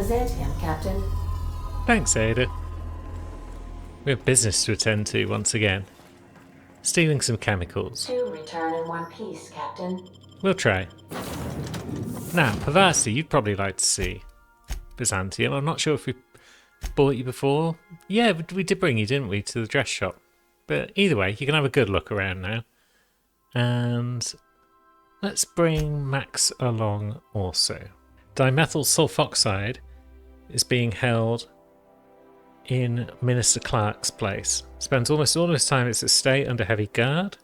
Byzantium, Captain. Thanks, Ada. We have business to attend to once again. Stealing some chemicals. 2 return in one piece, Captain. We'll try. Now, Pavasi, you'd probably like to see Byzantium. I'm not sure if we bought you before. Yeah, we did bring you, didn't we, to the dress shop. But either way, you can have a good look around now. And let's bring Max along also. Dimethyl sulfoxide is being held in Minister Clark's place. Spends almost all of his time at his estate under heavy guard.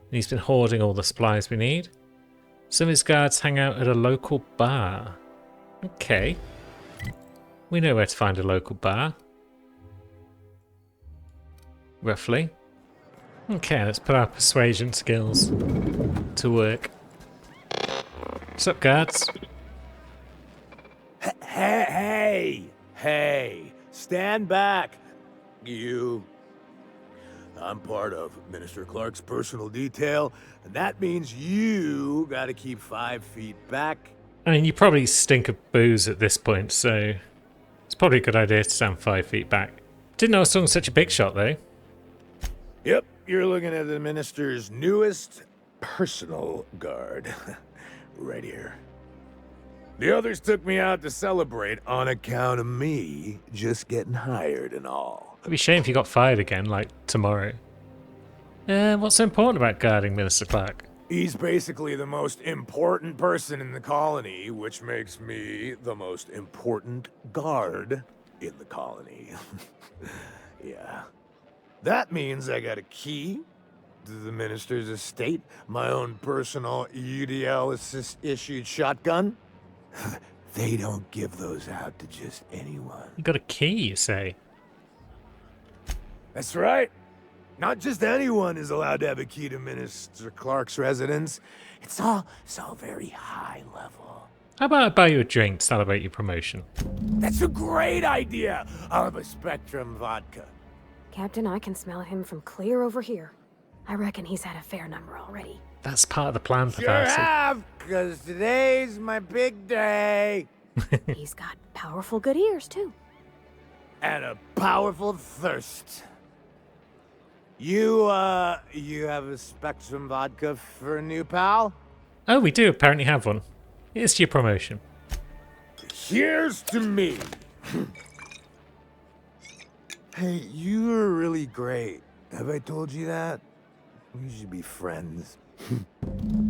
And he's been hoarding all the supplies we need. Some of his guards hang out at a local bar. Okay. We know where to find a local bar. Roughly. Okay, let's put our persuasion skills to work. What's up, guards? Hey, stand back. You. I'm part of Minister Clark's personal detail, and that means you gotta keep 5 feet back. I mean, you probably stink of booze at this point, so it's probably a good idea to stand 5 feet back. Didn't know I was talking such a big shot, though. Yep, you're looking at the Minister's newest personal guard. Right here. The others took me out to celebrate on account of me just getting hired and all. It'd be a shame if you got fired again, like tomorrow. What's so important about guarding Minister Clark? He's basically the most important person in the colony, which makes me the most important guard in the colony. Yeah. That means I got a key to the minister's estate, my own personal UDL-issued shotgun. They don't give those out to just anyone. You got a key, you say? That's right. Not just anyone is allowed to have a key to Minister Clark's residence. It's all so very high level. How about I buy you a drink to celebrate your promotion? That's a great idea. I'll have a Spectrum vodka. Captain, I can smell him from clear over here. I reckon he's had a fair number already. That's part of the plan, Sure Pavasi. have, because today's my big day. He's got powerful good ears, too. And a powerful thirst. You have a Spectrum vodka for a new pal? Oh, we do apparently have one. Here's to your promotion. Here's to me. Hey, you are really great. Have I told you that? We should be friends.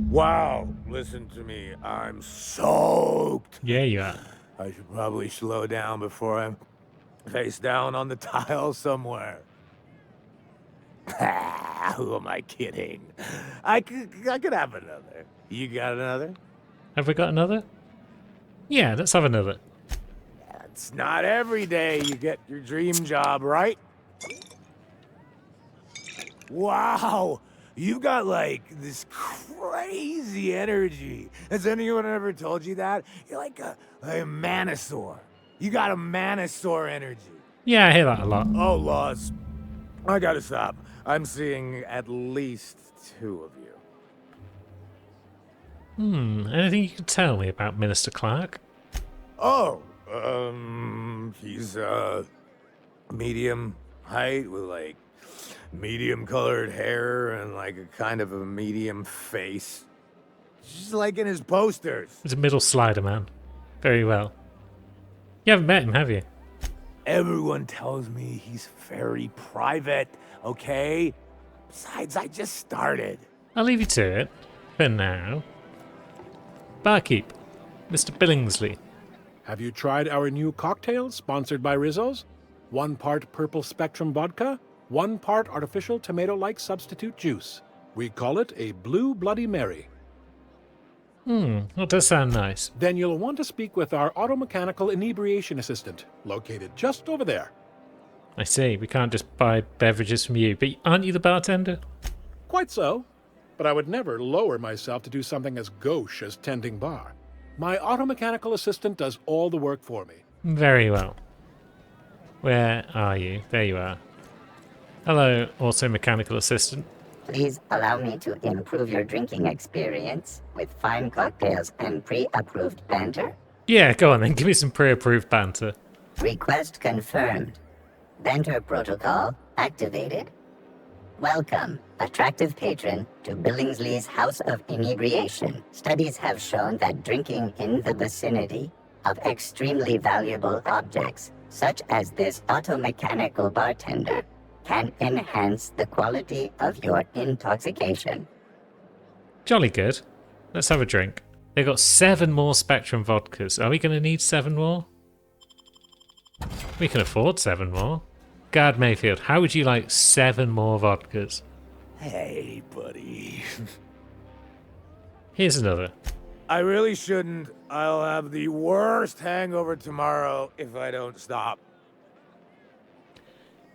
Wow, listen to me. I'm soaked. Yeah, you are. I should probably slow down before I'm face down on the tile somewhere. Who am I kidding? I could have another. You got another? Have we got another? Yeah, let's have another. It's not every day you get your dream job, right? Wow, you've got like this crazy energy. Has anyone ever told you that? You're like a Manosaur. You got a Manosaur energy. Yeah, I hear that a lot. Oh, Laws. I gotta stop. I'm seeing at least 2 of you. Anything you can tell me about Minister Clark? Oh, he's, medium height with, like, medium colored hair and, like, a kind of a medium face. Just like in his posters. He's a middle slider, man. Very well. You haven't met him, have you? Everyone tells me he's very private, okay? Besides, I just started. I'll leave you to it. For now. Barkeep, Mr. Billingsley. Have you tried our new cocktail sponsored by Rizzo's? 1 part purple Spectrum vodka, 1 part artificial tomato-like substitute juice. We call it a Blue Bloody Mary. That does sound nice. Then you'll want to speak with our automechanical inebriation assistant, located just over there. I see, we can't just buy beverages from you, but aren't you the bartender? Quite so, but I would never lower myself to do something as gauche as tending bar. My automechanical assistant does all the work for me. Very well. Where are you? There you are. Hello, also mechanical assistant. Please allow me to improve your drinking experience with fine cocktails and pre-approved banter. Yeah, go on then. Give me some pre-approved banter. Request confirmed. Banter protocol activated. Welcome, attractive patron, to Billingsley's House of Inebriation. Studies have shown that drinking in the vicinity of extremely valuable objects, such as this automechanical bartender, can enhance the quality of your intoxication. Jolly good. Let's have a drink. They've got 7 more Spectrum vodkas. Are we going to need 7 more? We can afford 7 more. Guard Mayfield, how would you like 7 more vodkas? Hey, buddy. Here's another. I really shouldn't. I'll have the worst hangover tomorrow if I don't stop.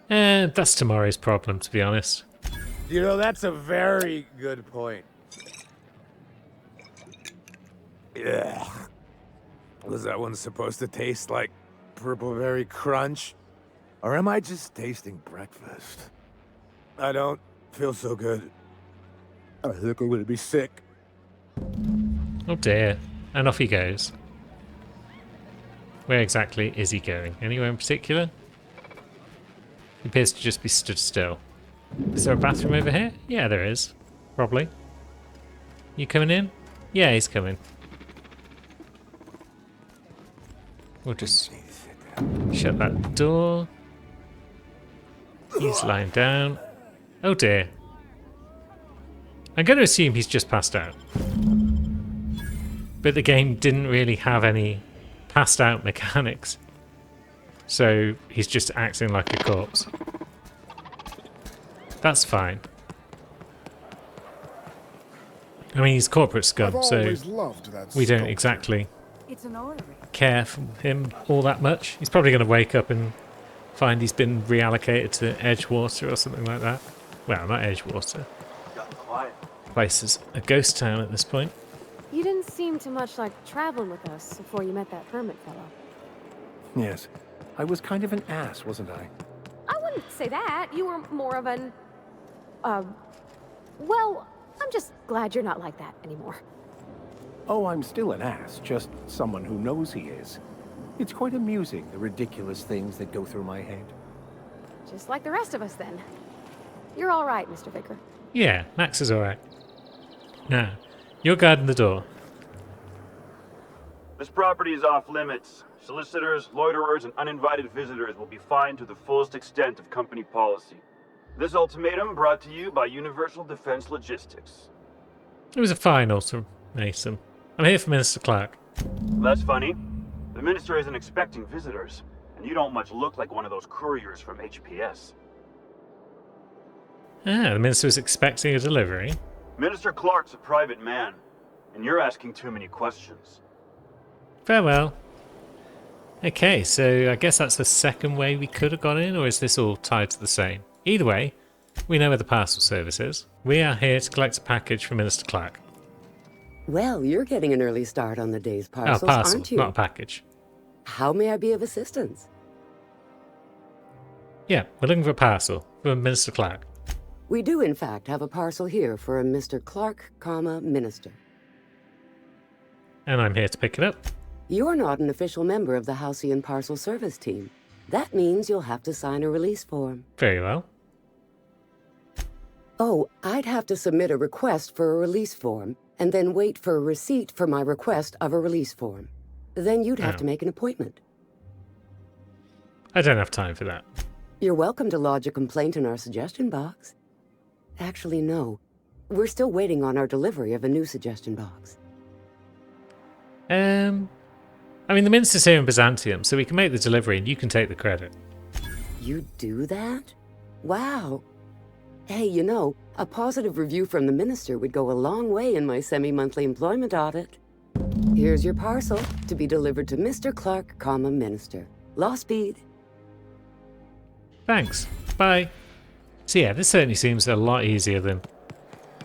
That's tomorrow's problem, to be honest. You know, that's a very good point. Yeah. Was that one supposed to taste like Purple Berry Crunch? Or am I just tasting breakfast? I don't feel so good. I think I'm gonna be sick. Oh dear. And off he goes. Where exactly is he going? Anywhere in particular? He appears to just be stood still. Is there a bathroom over here? Yeah, there is. Probably. You coming in? Yeah, he's coming. We'll just shut that door. He's lying down. Oh dear. I'm going to assume he's just passed out. But the game didn't really have any passed out mechanics. So he's just acting like a corpse. That's fine. I mean, he's corporate scum, so we don't exactly care for him all that much. He's probably going to wake up and find he's been reallocated to Edgewater or something like that. Well, not Edgewater. Place is a ghost town at this point. You didn't seem too much like traveling with us before you met that hermit fellow. Yes. I was kind of an ass, wasn't I? I wouldn't say that. You were more of an... well, I'm just glad you're not like that anymore. Oh, I'm still an ass, just someone who knows he is. It's quite amusing, the ridiculous things that go through my head. Just like the rest of us, then. You're all right, Mr. Vicar. Yeah, Max is alright. Now, you're guarding the door. This property is off limits. Solicitors, loiterers, and uninvited visitors will be fined to the fullest extent of company policy. This ultimatum brought to you by Universal Defense Logistics. It was a fine ultimatum. I'm here for Minister Clark. That's funny. The minister isn't expecting visitors, and you don't much look like one of those couriers from HPS. Ah, the Minister was expecting a delivery. Minister Clark's a private man, and you're asking too many questions. Farewell. Okay, so I guess that's the second way we could have gone in, or is this all tied to the same? Either way, we know where the parcel service is. We are here to collect a package from Minister Clark. Well, you're getting an early start on the day's parcels, parcel, aren't you? not a package. How may I be of assistance? Yeah, we're looking for a parcel from Minister Clark. We do, in fact, have a parcel here for a Mr. Clark, Minister. And I'm here to pick it up. You're not an official member of the Halcyon Parcel Service Team. That means you'll have to sign a release form. Very well. Oh, I'd have to submit a request for a release form, and then wait for a receipt for my request of a release form. Then you'd have to make an appointment. I don't have time for that. You're welcome to lodge a complaint in our suggestion box. Actually, no. We're still waiting on our delivery of a new suggestion box. I mean, the Minister's here in Byzantium, so we can make the delivery and you can take the credit. You do that? Wow. Hey, you know, a positive review from the Minister would go a long way in my semi-monthly employment audit. Here's your parcel to be delivered to Mr. Clark, Minister. Law speed. Thanks. Bye. So yeah, this certainly seems a lot easier than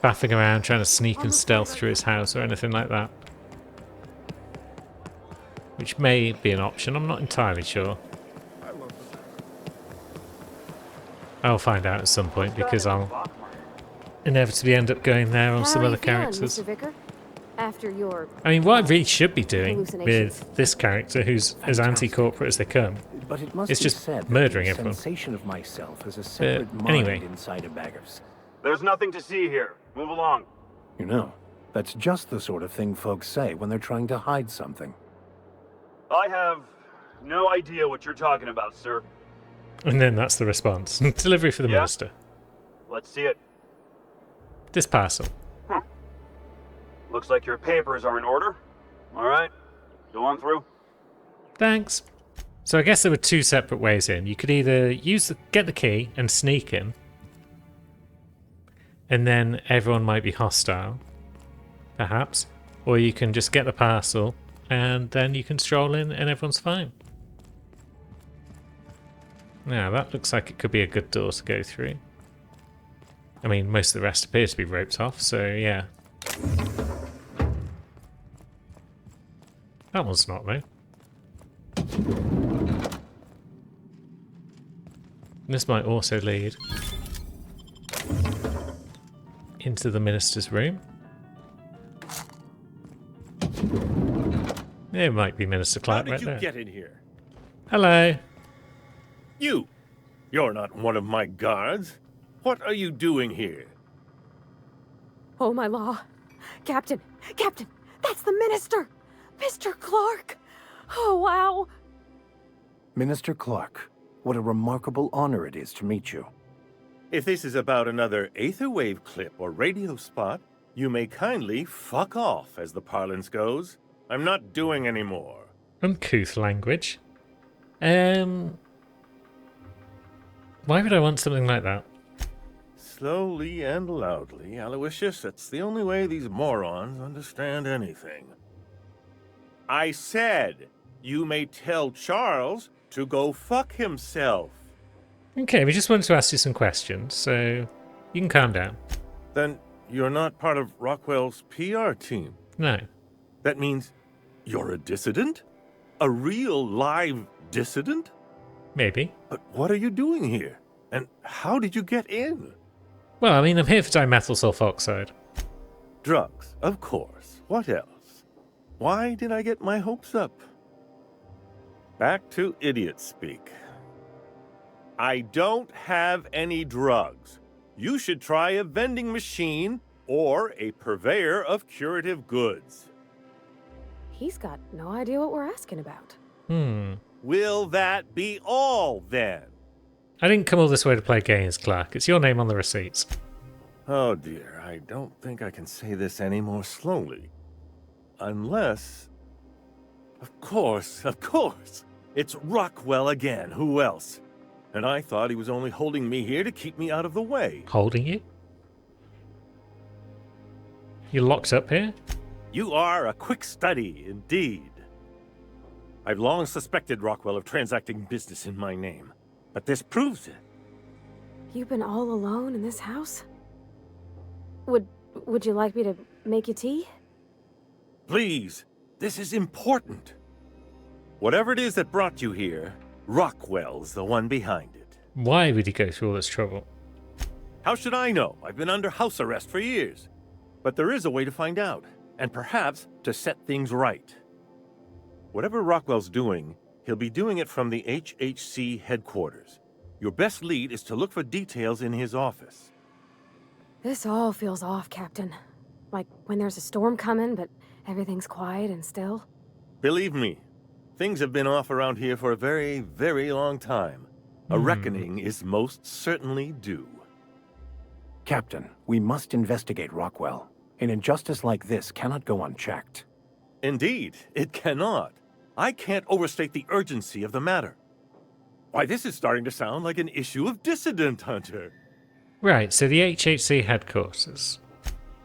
faffing around trying to sneak and stealth through his house or anything like that. Which may be an option, I'm not entirely sure. I'll find out at some point because I'll inevitably end up going there on some other characters. Mr. Vicar? After your... I mean, what I really should be doing hallucinations. with this character, who's as anti-corporate as they come, But it must it's be just said that murdering the everyone. sensation of myself is a separate mind anyway. inside a Baggers. There's nothing to see here. Move along. You know, that's just the sort of thing folks say when they're trying to hide something. I have no idea what you're talking about, sir. And then that's the response. Delivery for the Yeah? minister. Let's see it. This parcel. Looks like your papers are in order. All right, go on through. Thanks. So I guess there were two separate ways in. You could either get the key and sneak in, and then everyone might be hostile, perhaps, or you can just get the parcel and then you can stroll in and everyone's fine. Now that looks like it could be a good door to go through. I mean, most of the rest appear to be roped off, so yeah. That one's not, though. This might also lead into the minister's room. There might be Minister Clark right there. How did you get in here? Hello. You're not one of my guards. What are you doing here? Oh, my law. Captain! Captain! That's the minister! Mr. Clark! Oh, wow! Minister Clark, what a remarkable honor it is to meet you. If this is about another Aetherwave clip or radio spot, you may kindly fuck off, as the parlance goes. I'm not doing any more. Uncouth language. Why would I want something like that? Slowly and loudly, Aloysius, that's the only way these morons understand anything. I said, you may tell Charles to go fuck himself. Okay, we just wanted to ask you some questions, so you can calm down. Then you're not part of Rockwell's PR team. No. That means you're a dissident? A real live dissident? Maybe. But what are you doing here? And how did you get in? Well, I mean, I'm here for dimethyl sulfoxide. Drugs, of course. What else? Why did I get my hopes up? Back to idiot speak. I don't have any drugs. You should try a vending machine or a purveyor of curative goods. He's got no idea what we're asking about. Will that be all, then? I didn't come all this way to play games, Clark. It's your name on the receipts. Oh dear, I don't think I can say this any more slowly. Unless... Of course. It's Rockwell again. Who else? And I thought he was only holding me here to keep me out of the way. Holding you? You're locked up here? You are a quick study, indeed. I've long suspected Rockwell of transacting business in my name, but this proves it. You've been all alone in this house? Would you like me to make you tea? Please, this is important. Whatever it is that brought you here, Rockwell's the one behind it. Why would he go through all this trouble? How should I know? I've been under house arrest for years. But there is a way to find out, and perhaps to set things right. Whatever Rockwell's doing, he'll be doing it from the HHC headquarters. Your best lead is to look for details in his office. This all feels off, Captain. Like when there's a storm coming, but everything's quiet and still. Believe me, things have been off around here for a very, very long time. A reckoning is most certainly due. Captain, we must investigate Rockwell. An injustice like this cannot go unchecked. Indeed, it cannot. I can't overstate the urgency of the matter. Why, this is starting to sound like an issue of Dissident Hunter. Right, so the HHC headquarters.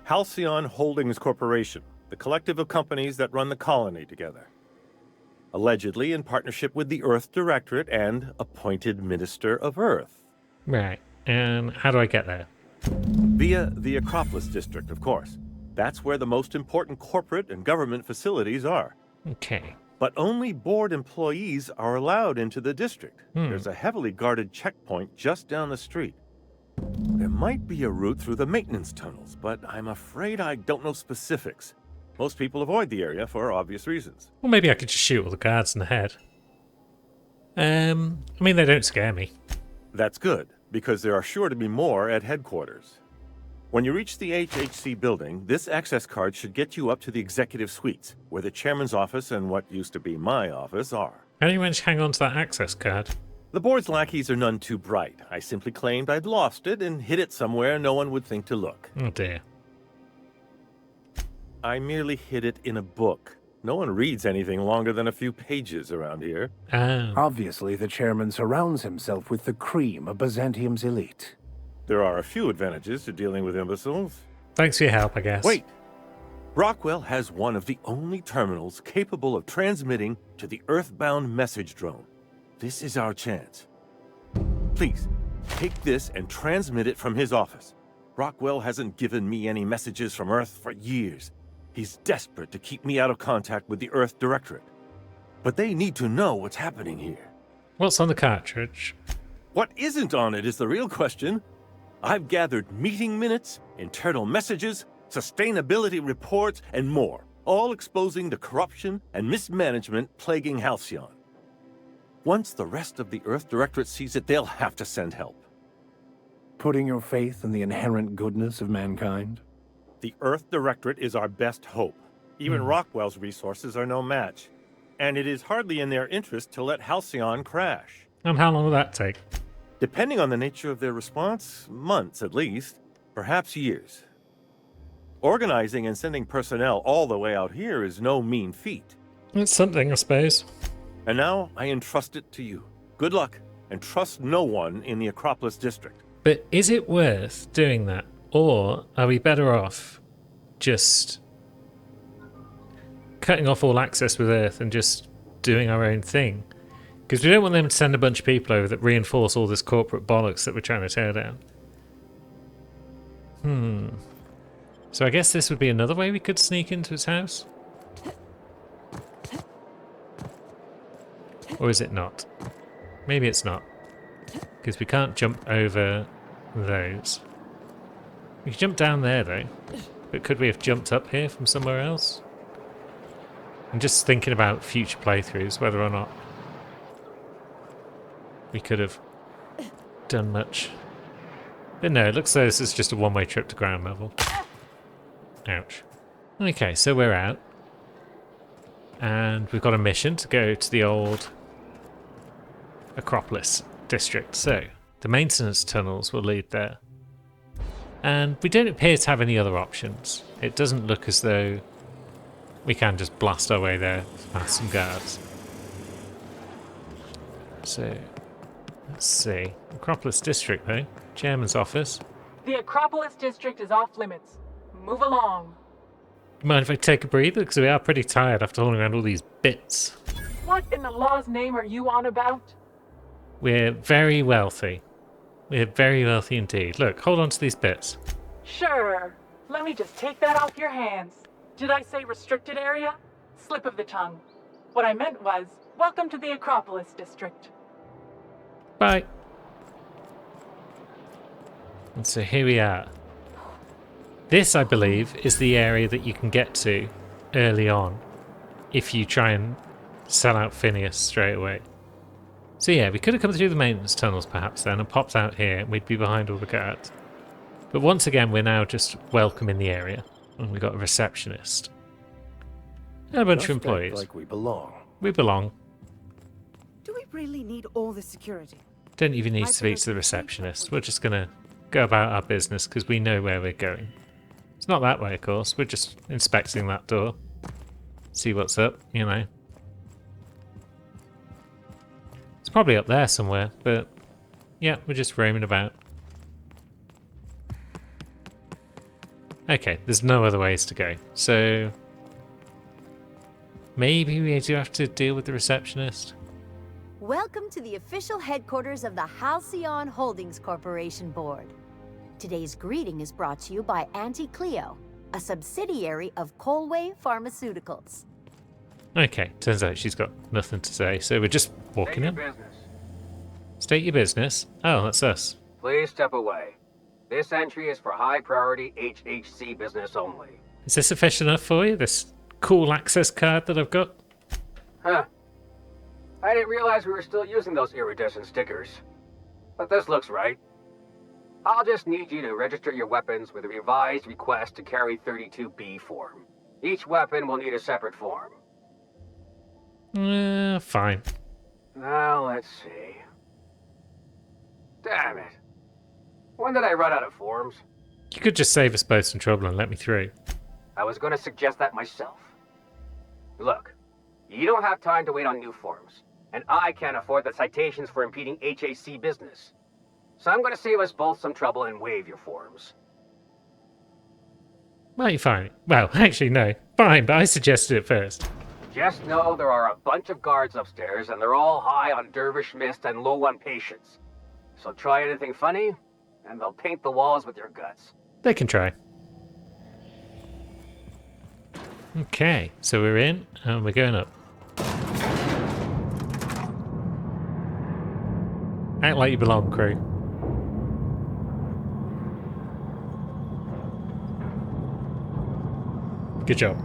Halcyon Holdings Corporation, the collective of companies that run the colony together. Allegedly in partnership with the Earth Directorate and appointed Minister of Earth. Right, and how do I get there? Via the Acropolis District, of course. That's where the most important corporate and government facilities are. Okay. But only board employees are allowed into the district. There's a heavily guarded checkpoint just down the street. There might be a route through the maintenance tunnels, but I'm afraid I don't know specifics. Most people avoid the area for obvious reasons. Well, maybe I could just shoot all the guards in the head. I mean, they don't scare me. That's good, because there are sure to be more at headquarters. When you reach the HHC building, this access card should get you up to the executive suites, where the chairman's office and what used to be my office are. How do you manage to hang on to that access card? The board's lackeys are none too bright. I simply claimed I'd lost it and hid it somewhere no one would think to look. Oh dear. I merely hid it in a book. No one reads anything longer than a few pages around here. Oh. Obviously, the chairman surrounds himself with the cream of Byzantium's elite. There are a few advantages to dealing with imbeciles. Thanks for your help, I guess. Wait! Rockwell has one of the only terminals capable of transmitting to the Earthbound message drone. This is our chance. Please, take this and transmit it from his office. Rockwell hasn't given me any messages from Earth for years. He's desperate to keep me out of contact with the Earth Directorate. But they need to know what's happening here. What's on the cartridge? What isn't on it is the real question. I've gathered meeting minutes, internal messages, sustainability reports, and more, all exposing the corruption and mismanagement plaguing Halcyon. Once the rest of the Earth Directorate sees it, they'll have to send help. Putting your faith in the inherent goodness of mankind? The Earth Directorate is our best hope. Even Rockwell's resources are no match. And it is hardly in their interest to let Halcyon crash. And how long will that take? Depending on the nature of their response, months at least, perhaps years. Organizing and sending personnel all the way out here is no mean feat. It's something, I suppose. And now I entrust it to you. Good luck, and trust no one in the Acropolis district. But is it worth doing that? Or are we better off just cutting off all access with Earth and just doing our own thing? Because we don't want them to send a bunch of people over that reinforce all this corporate bollocks that we're trying to tear down. So I guess this would be another way we could sneak into his house? Or is it not? Maybe it's not. Because we can't jump over those. We could jump down there though. But could we have jumped up here from somewhere else? I'm just thinking about future playthroughs, whether or not we could have done much. But no, it looks like this is just a one-way trip to ground level. Ouch. Okay, so we're out. And we've got a mission to go to the old Acropolis district. So, the maintenance tunnels will lead there. And we don't appear to have any other options. It doesn't look as though we can just blast our way there past some guards. So, let's see. Acropolis district, though. Chairman's office. The Acropolis district is off limits. Move along. Mind if I take a breather? Because we are pretty tired after hauling around all these bits. What in the law's name are you on about? We're very wealthy. We're very wealthy indeed. Look, hold on to these bits. Sure. Let me just take that off your hands. Did I say restricted area? Slip of the tongue. What I meant was, welcome to the Acropolis district. Bye. And so here we are. This, I believe, is the area that you can get to early on if you try and sell out Phineas straight away. So yeah, we could have come through the maintenance tunnels perhaps then and popped out here and we'd be behind all the guards. But once again, we're now just welcome in the area. And we've got a receptionist. And a bunch of employees. Like we belong. We belong. Do we really need all the security? Don't even need to speak to the receptionist. We're just going to go about our business because we know where we're going. It's not that way, of course. We're just inspecting that door. See what's up, you know. It's probably up there somewhere, but yeah, we're just roaming about. Okay, there's no other ways to go. So maybe we do have to deal with the receptionist. Welcome to the official headquarters of the Halcyon Holdings Corporation Board. Today's greeting is brought to you by Auntie Cleo, a subsidiary of Colway Pharmaceuticals. Okay, turns out she's got nothing to say, so we're just walking in. State your business. State your business? Oh, that's us. Please step away. This entry is for high-priority HHC business only. Is this sufficient enough for you? This cool access card that I've got? Huh. I didn't realize we were still using those iridescent stickers. But this looks right. I'll just need you to register your weapons with a revised request to carry 32B form. Each weapon will need a separate form. Fine. Now, let's see. Damn it. When did I run out of forms? You could just save us both some trouble and let me through. I was going to suggest that myself. Look, you don't have time to wait on new forms, and I can't afford the citations for impeding HAC business. So I'm going to save us both some trouble and waive your forms. Well, you're fine. Well, actually, no. Fine, but I suggested it first. Just know there are a bunch of guards upstairs, and they're all high on dervish mist and low on patience. So try anything funny, and they'll paint the walls with your guts. They can try. Okay, so we're in, and we're going up. Act like you belong, crew. Good job.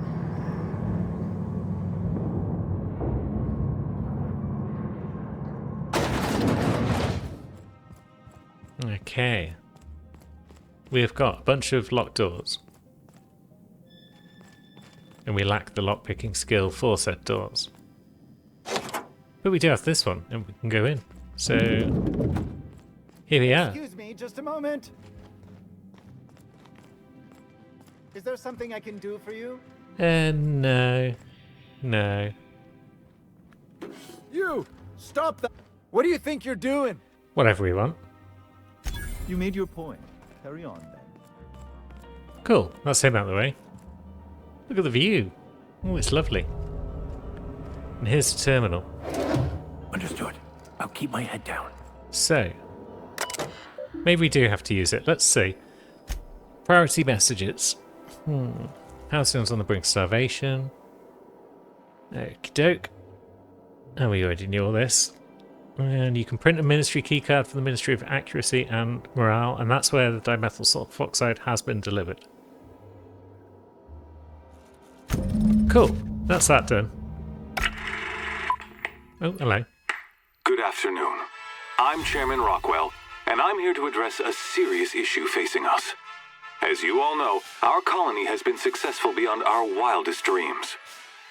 Okay. We've got a bunch of locked doors. And we lack the lockpicking skill for said doors. But we do have this one, and we can go in. So, here we are. Excuse me, just a moment. Is there something I can do for you? No. No. You! Stop that! What do you think you're doing? Whatever we want. You made your point. Carry on, then. Cool, that's him out of the way. Look at the view. Oh, it's lovely. And here's the terminal. Understood. I'll keep my head down. So, maybe we do have to use it. Let's see. Priority messages. Halcyon's on the brink of starvation. Okie doke. And we already knew all this. And you can print a ministry keycard for the Ministry of Accuracy and Morale, and that's where the dimethyl sulfoxide has been delivered. Cool. That's that done. Oh, hello. Good afternoon. I'm Chairman Rockwell, and I'm here to address a serious issue facing us. As you all know, our colony has been successful beyond our wildest dreams.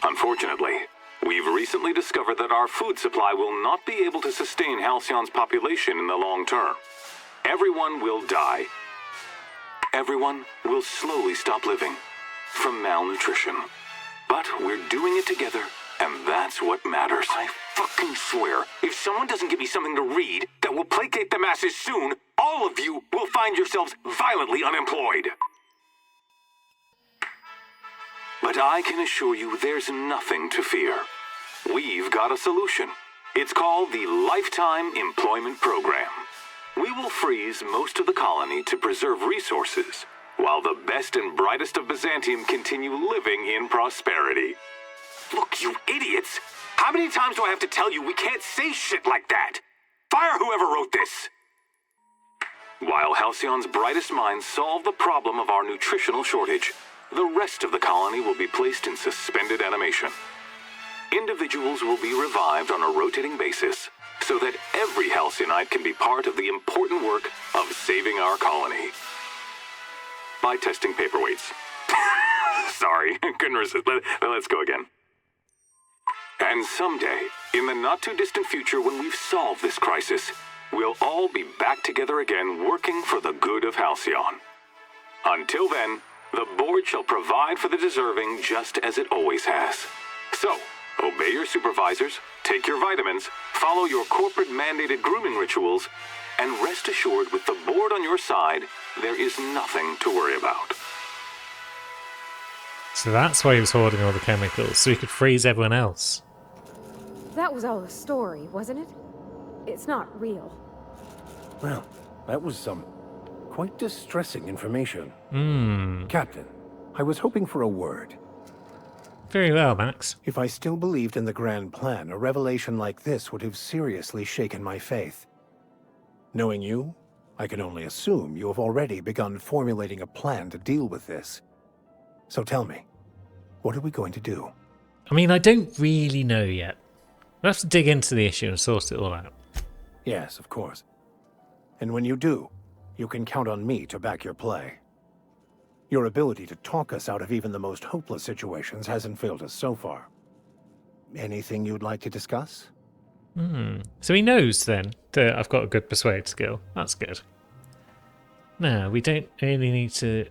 Unfortunately, we've recently discovered that our food supply will not be able to sustain Halcyon's population in the long term. Everyone will die. Everyone will slowly stop living from malnutrition. But we're doing it together, and that's what matters. I fucking swear, if someone doesn't give me something to read that will placate the masses soon, all of you will find yourselves violently unemployed. But I can assure you there's nothing to fear. We've got a solution. It's called the Lifetime Employment Program. We will freeze most of the colony to preserve resources, while the best and brightest of Byzantium continue living in prosperity. Look, you idiots! How many times do I have to tell you we can't say shit like that? Fire whoever wrote this! While Halcyon's brightest minds solve the problem of our nutritional shortage, the rest of the colony will be placed in suspended animation. Individuals will be revived on a rotating basis, so that every Halcyon can be part of the important work of saving our colony. By testing paperweights. Sorry, couldn't resist. Let's go again. And someday, in the not-too-distant future when we've solved this crisis, we'll all be back together again working for the good of Halcyon. Until then, the board shall provide for the deserving just as it always has. So, obey your supervisors, take your vitamins, follow your corporate-mandated grooming rituals, and rest assured with the board on your side, there is nothing to worry about. So that's why he was hoarding all the chemicals, so he could freeze everyone else. That was all a story, wasn't it? It's not real. Well, that was some quite distressing information. Captain, I was hoping for a word. Very well, Max. If I still believed in the grand plan, a revelation like this would have seriously shaken my faith. Knowing you, I can only assume you have already begun formulating a plan to deal with this. So tell me, what are we going to do? I mean, I don't really know yet. We'll have to dig into the issue and sort it all out. Yes, of course. And when you do, you can count on me to back your play. Your ability to talk us out of even the most hopeless situations hasn't failed us so far. Anything you'd like to discuss? So he knows then that I've got a good persuade skill. That's good. No, we don't really need to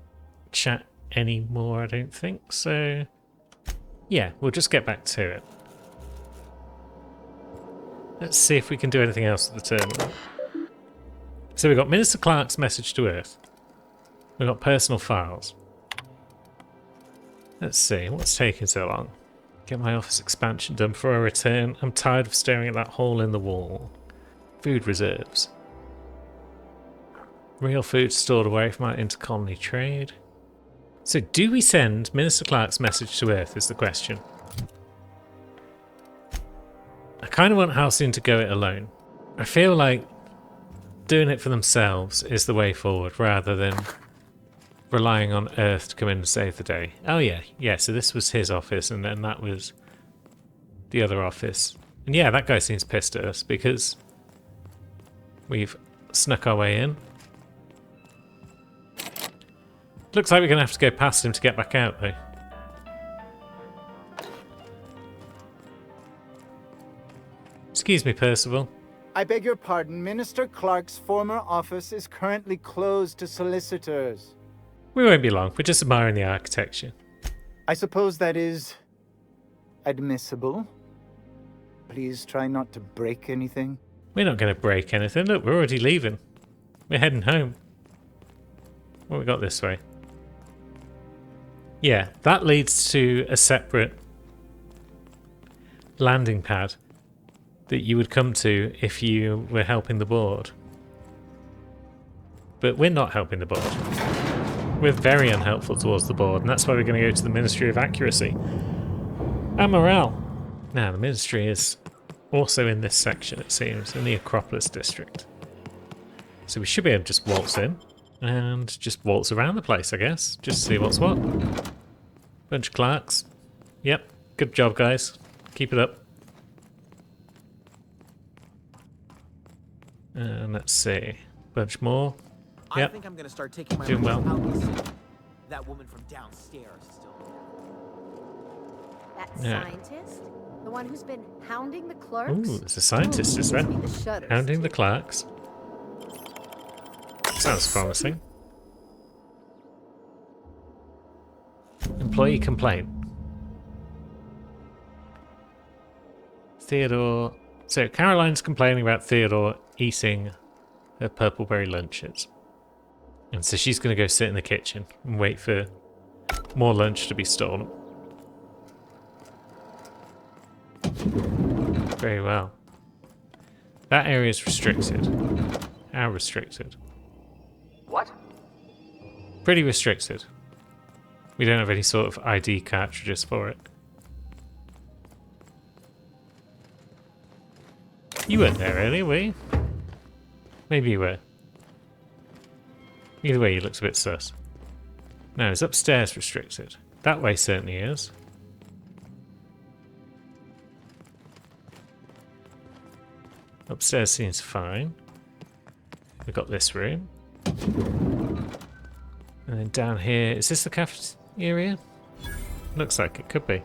chat anymore, I don't think. So, yeah, we'll just get back to it. Let's see if we can do anything else at the terminal. So we've got Minister Clark's message to Earth. We've got personal files. Let's see, what's taking so long? Get my office expansion done before I return. I'm tired of staring at that hole in the wall. Food reserves. Real food stored away from our intercolony trade. So do we send Minister Clark's message to Earth is the question. I kind of want Halcyon to go it alone. I feel like doing it for themselves is the way forward rather than relying on Earth to come in and save the day. Oh yeah, so this was his office and then that was the other office. And yeah, that guy seems pissed at us because we've snuck our way in. Looks like we're going to have to go past him to get back out though. Excuse me, Percival. I beg your pardon, Minister Clark's former office is currently closed to solicitors. We won't be long, we're just admiring the architecture. I suppose that is admissible. Please try not to break anything. We're not going to break anything. Look, we're already leaving. We're heading home. What we got this way? Yeah, that leads to a separate landing pad that you would come to if you were helping the board. But we're not helping the board. We're very unhelpful towards the board, and that's why we're going to go to the Ministry of Accuracy and Morale. Now, the Ministry is also in this section, it seems, in the Acropolis district. So we should be able to just waltz in and just waltz around the place, I guess. Just see what's what. Bunch of clerks. Yep, good job, guys. Keep it up. And let's see. Bunch more. Yep. I think I'm gonna start taking my doing well. out this city. That woman from downstairs is still there. That Yeah. scientist? The one who's been hounding the clerks? Ooh, there's a scientist, is there? The shutters, Hounding the clerks. Sounds promising. Employee complaint. Theodore. So Caroline's complaining about Theodore eating her purpleberry lunches. And so she's going to go sit in the kitchen and wait for more lunch to be stolen. Very well. That area is restricted. How restricted? What? Pretty restricted. We don't have any sort of ID cartridges for it. You weren't there earlier, were you? Maybe you were. Either way, he looks a bit sus. No, it's upstairs restricted. That way certainly is. Upstairs seems fine. We've got this room. And then down here, is this the cafeteria? Looks like it could be.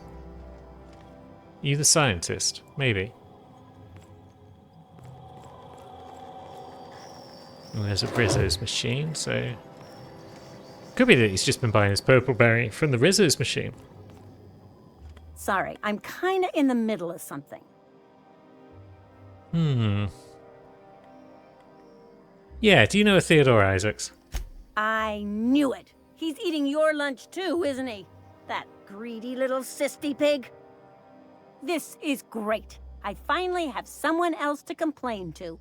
You the scientist? Maybe. And there's a Rizzo's machine, so... Could be that he's just been buying his purpleberry from the Rizzo's machine. Sorry, I'm kinda in the middle of something. Yeah, do you know a Theodore Isaacs? I knew it. He's eating your lunch too, isn't he? That greedy little cysty pig. This is great. I finally have someone else to complain to.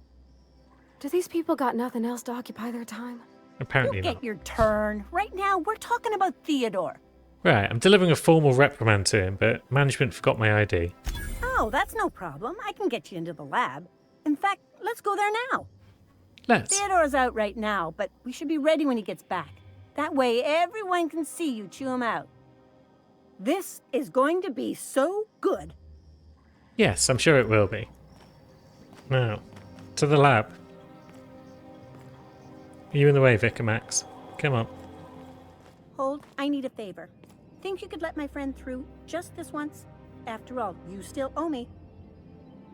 Do these people got nothing else to occupy their time? Apparently You not. get your turn. Right now, we're talking about Theodore. Right, I'm delivering a formal reprimand to him, but management forgot my ID. Oh, that's no problem. I can get you into the lab. In fact, let's go there now. Let's. Theodore's out right now, but we should be ready when he gets back. That way, everyone can see you chew him out. This is going to be so good. Yes, I'm sure it will be. Now, to the lab. Are you in the way, Vicar Max? Come on. Hold, I need a favor. Think you could let my friend through just this once? After all, you still owe me.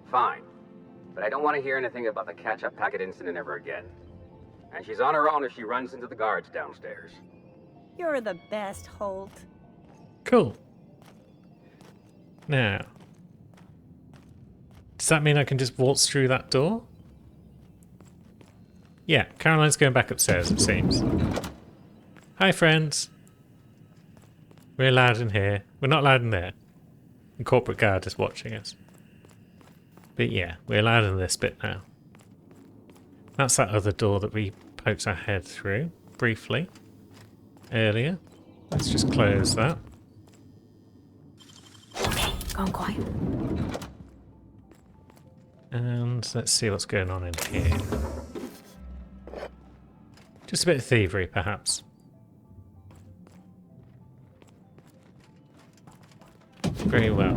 Fine. But I don't want to hear anything about the catch-up packet incident ever again. And she's on her own if she runs into the guards downstairs. You're the best, Holt. Cool. Now, does that mean I can just waltz through that door? Yeah, Caroline's going back upstairs, it seems. Hi, friends. We're allowed in here. We're not allowed in there. The corporate guard is watching us. But yeah, we're allowed in this bit now. That's that other door that we poked our head through briefly earlier. Let's just close that. Gone quiet. And let's see what's going on in here. Just a bit of thievery, perhaps. Very well.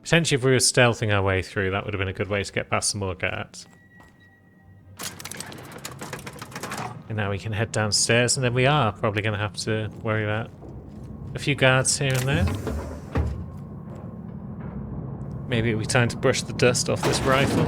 Potentially if we were stealthing our way through, that would have been a good way to get past some more guards. And now we can head downstairs, and then we are probably going to have to worry about a few guards here and there. Maybe it'll be time to brush the dust off this rifle.